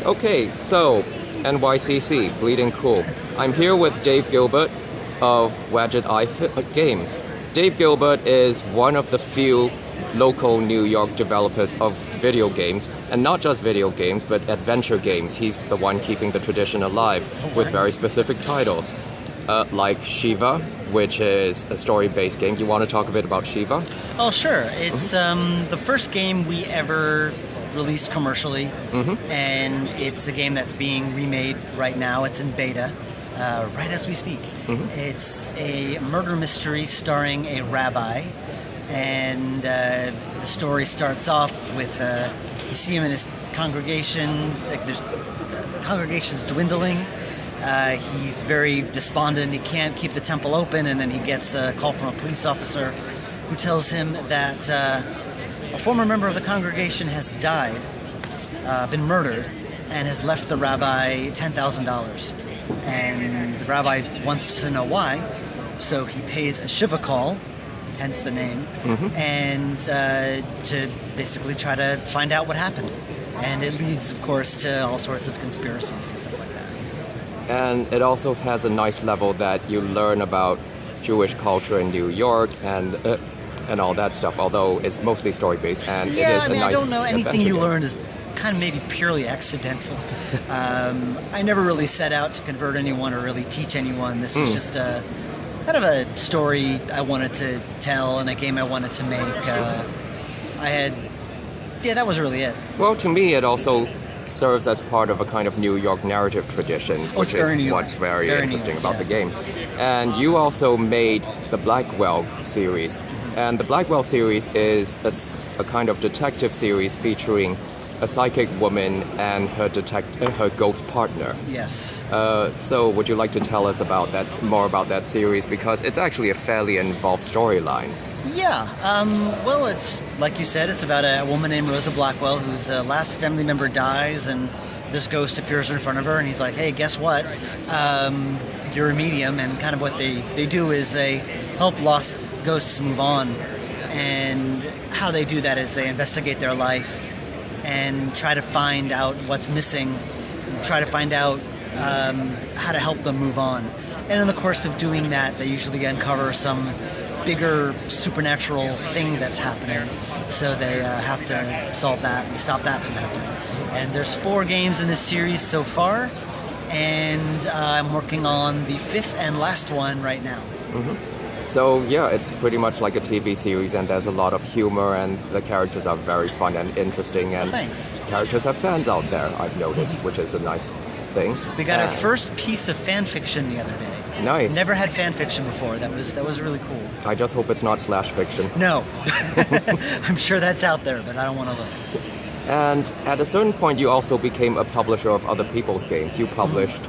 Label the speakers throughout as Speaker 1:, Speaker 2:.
Speaker 1: Okay, so NYCC, Bleeding Cool. I'm here with Dave Gilbert of Wadjet Eye Games. Dave Gilbert is one of the few local New York developers of video games, and not just video games, but adventure games. He's the one keeping the tradition alive with very specific titles, like Shiva, which is a story-based game. You want to talk a bit about Shiva?
Speaker 2: Oh, sure. It's the first game we ever released commercially, and it's a game that's being remade right now. It's in beta, right as we speak. It's a murder mystery starring a rabbi, and the story starts off with you see him in his congregation. Like the congregation's dwindling. He's very despondent. He can't keep the temple open, and then he gets a call from a police officer who tells him that a former member of the congregation has died, been murdered, and has left the rabbi $10,000. And the rabbi wants to know why, so he pays a Shiva call, hence the name, and to basically try to find out what happened. And it leads, of course, to all sorts of conspiracies and stuff like that.
Speaker 1: And it also has a nice level that you learn about Jewish culture in New York and all that stuff, although it's mostly story-based, and it is a nice
Speaker 2: I don't know. Anything you
Speaker 1: game.
Speaker 2: learn is kind of maybe purely accidental. I never really set out to convert anyone or really teach anyone. This was just a kind of a story I wanted to tell and a game I wanted to make. That was really it.
Speaker 1: Well, to me, it also serves as part of a kind of New York narrative tradition, which is what's very interesting about the game. And you also made the Blackwell series. And the Blackwell series is a kind of detective series featuring a psychic woman and her ghost partner.
Speaker 2: Yes.
Speaker 1: So would you like to tell us more about that series? Because it's actually a fairly involved storyline.
Speaker 2: Yeah. Well, it's like you said, it's about a woman named Rosa Blackwell whose last family member dies, and this ghost appears in front of her, and he's like, hey, guess what? You're a medium, and kind of what they do is they help lost ghosts move on. And how they do that is they investigate their life and try to find out what's missing, try to find out how to help them move on. And in the course of doing that, they usually uncover some bigger supernatural thing that's happening. So they have to solve that and stop that from happening. And there's 4 games in this series so far, and I'm working on the 5th and last one right now.
Speaker 1: So yeah, it's pretty much like a TV series, and there's a lot of humor, and the characters are very fun and interesting, and characters have fans out there, I've noticed, which is a nice thing.
Speaker 2: We got our first piece of fan fiction the other day.
Speaker 1: Nice.
Speaker 2: Never had fan fiction before. That was really cool.
Speaker 1: I just hope it's not slash fiction.
Speaker 2: No. I'm sure that's out there, but I don't want to look.
Speaker 1: And at a certain point, you also became a publisher of other people's games. You published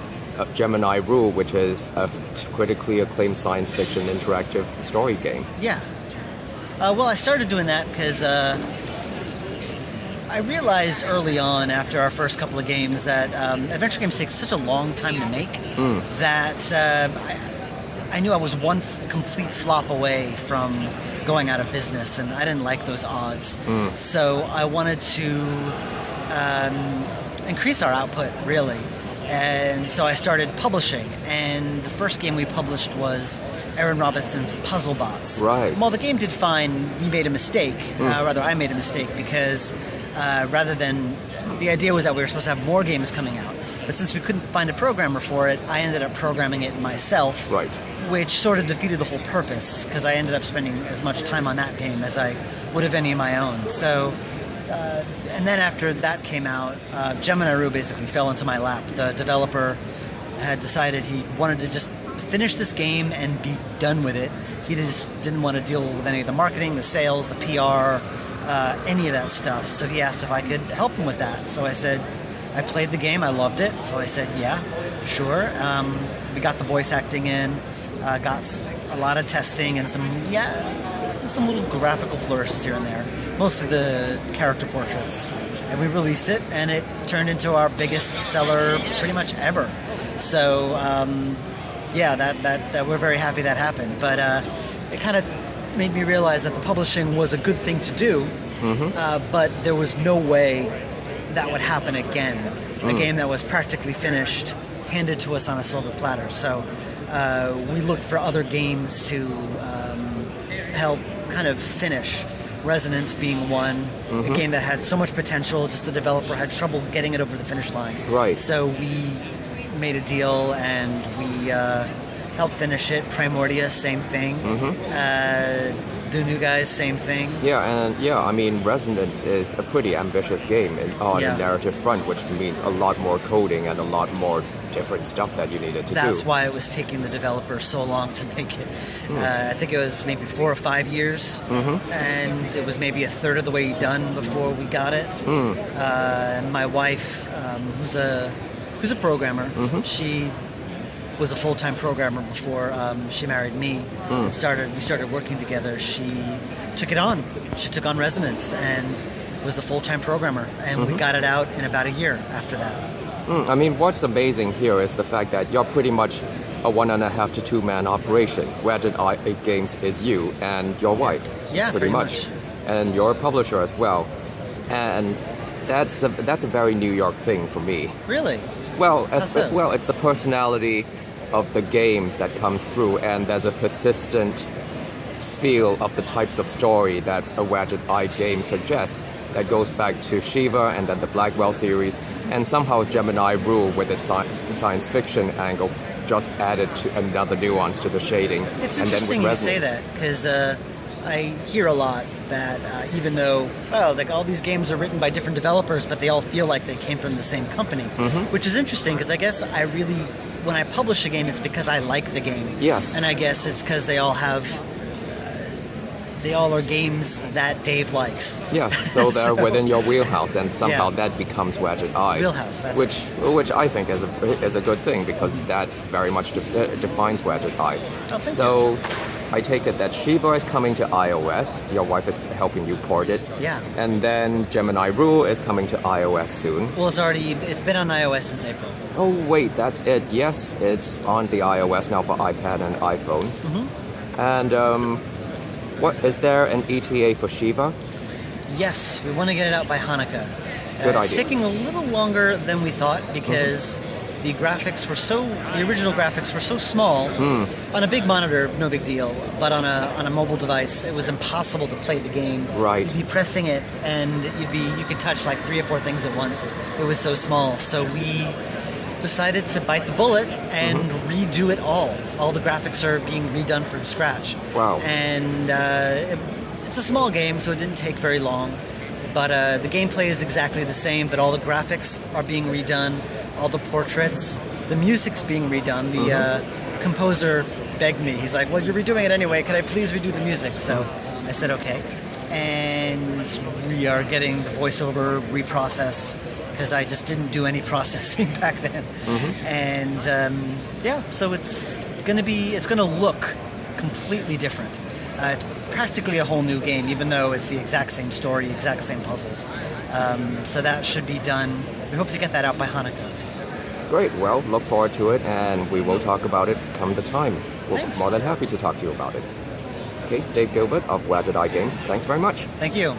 Speaker 1: Gemini Rule, which is a critically acclaimed science fiction interactive story game.
Speaker 2: Yeah. Well, I started doing that because I realized early on, after our first couple of games, that adventure games take such a long time to make that I knew I was one complete flop away from going out of business, and I didn't like those odds. So I wanted to increase our output, really. And so I started publishing, and the first game we published was Aaron Robinson's Puzzle Bots.
Speaker 1: Right.
Speaker 2: Well, the game did fine. We made a mistake. Rather, I made a mistake because rather than... The idea was that we were supposed to have more games coming out. But since we couldn't find a programmer for it, I ended up programming it myself.
Speaker 1: Right.
Speaker 2: Which sort of defeated the whole purpose, because I ended up spending as much time on that game as I would have any of my own. So... and then after that came out, Gemini Rue basically fell into my lap. The developer had decided he wanted to just finish this game and be done with it. He just didn't want to deal with any of the marketing, the sales, the PR, any of that stuff. So he asked if I could help him with that. So I said, I played the game, I loved it. So I said, yeah, sure. We got the voice acting in, got a lot of testing and some little graphical flourishes here and there. Most of the character portraits. And we released it, and it turned into our biggest seller pretty much ever. So, that we're very happy that happened. But it kind of made me realize that the publishing was a good thing to do, but there was no way that would happen again. A game that was practically finished, handed to us on a silver platter. So we looked for other games to help kind of finish. Resonance being one, a game that had so much potential, just the developer had trouble getting it over the finish line.
Speaker 1: Right.
Speaker 2: So we made a deal and we helped finish it. Primordia, same thing. The New Guys, same thing.
Speaker 1: Yeah, I mean, Resonance is a pretty ambitious game on the narrative front, which means a lot more coding and a lot more different stuff that you needed to do.
Speaker 2: That's why it was taking the developer so long to make it. I think it was maybe 4 or 5 years, and it was maybe a third of the way done before we got it. My wife, who's a programmer, she was a full-time programmer before she married me and we started working together. She took it on. She took on Resonance and was a full-time programmer, and we got it out in about a year after that.
Speaker 1: I mean, what's amazing here is the fact that you're pretty much a 1.5 to 2 man operation. Wadjet Eye Games is you and your wife.
Speaker 2: Yeah,
Speaker 1: pretty much. And you're a publisher as well. And that's a very New York thing for me.
Speaker 2: Really?
Speaker 1: Well, it's the personality of the games that comes through, and there's a persistent feel of the types of story that a Wadjet Eye game suggests that goes back to Shiva and then the Blackwell series, and somehow Gemini Rule with its science fiction angle just added to another nuance to the shading.
Speaker 2: It's
Speaker 1: and
Speaker 2: interesting
Speaker 1: then
Speaker 2: you say that, because I hear a lot that even though, like all these games are written by different developers, but they all feel like they came from the same company, which is interesting because I guess when I publish a game, it's because I like the game.
Speaker 1: Yes.
Speaker 2: And I guess it's because they all are games that Dave likes.
Speaker 1: Yes, so they're within your wheelhouse, and somehow that becomes Wadjet Eye.
Speaker 2: Wheelhouse, that's
Speaker 1: which I think is a good thing, because that very much defines Wadjet Eye.
Speaker 2: Oh, thank
Speaker 1: you. I take it that Shiva is coming to iOS. Your wife is helping you port it.
Speaker 2: Yeah.
Speaker 1: And then Gemini Rule is coming to iOS soon.
Speaker 2: Well, it's been on iOS since April.
Speaker 1: Oh wait, that's it. Yes, it's on the iOS now for iPad and iPhone. And what is there an ETA for Shiva?
Speaker 2: Yes, we want to get it out by Hanukkah.
Speaker 1: Good idea.
Speaker 2: It's taking a little longer than we thought because the original graphics were so small. On a big monitor, no big deal, but on a mobile device, it was impossible to play the game.
Speaker 1: Right.
Speaker 2: You'd be pressing it, and you could touch like 3 or 4 things at once. It was so small, so we decided to bite the bullet and redo it all. All the graphics are being redone from scratch.
Speaker 1: Wow.
Speaker 2: And it's a small game, so it didn't take very long. But the gameplay is exactly the same, but all the graphics are being redone, all the portraits, the music's being redone. The composer begged me. He's like, well, you're redoing it anyway. Could I please redo the music? So I said, okay. And we are getting the voiceover reprocessed, because I just didn't do any processing back then. And so it's going to look completely different. It's practically a whole new game, even though it's the exact same story, exact same puzzles. So that should be done. We hope to get that out by Hanukkah.
Speaker 1: Great. Well, look forward to it, and we will talk about it come the time. We're more than happy to talk to you about it. Okay, Dave Gilbert of Wadjet Eye Games, thanks very much.
Speaker 2: Thank you.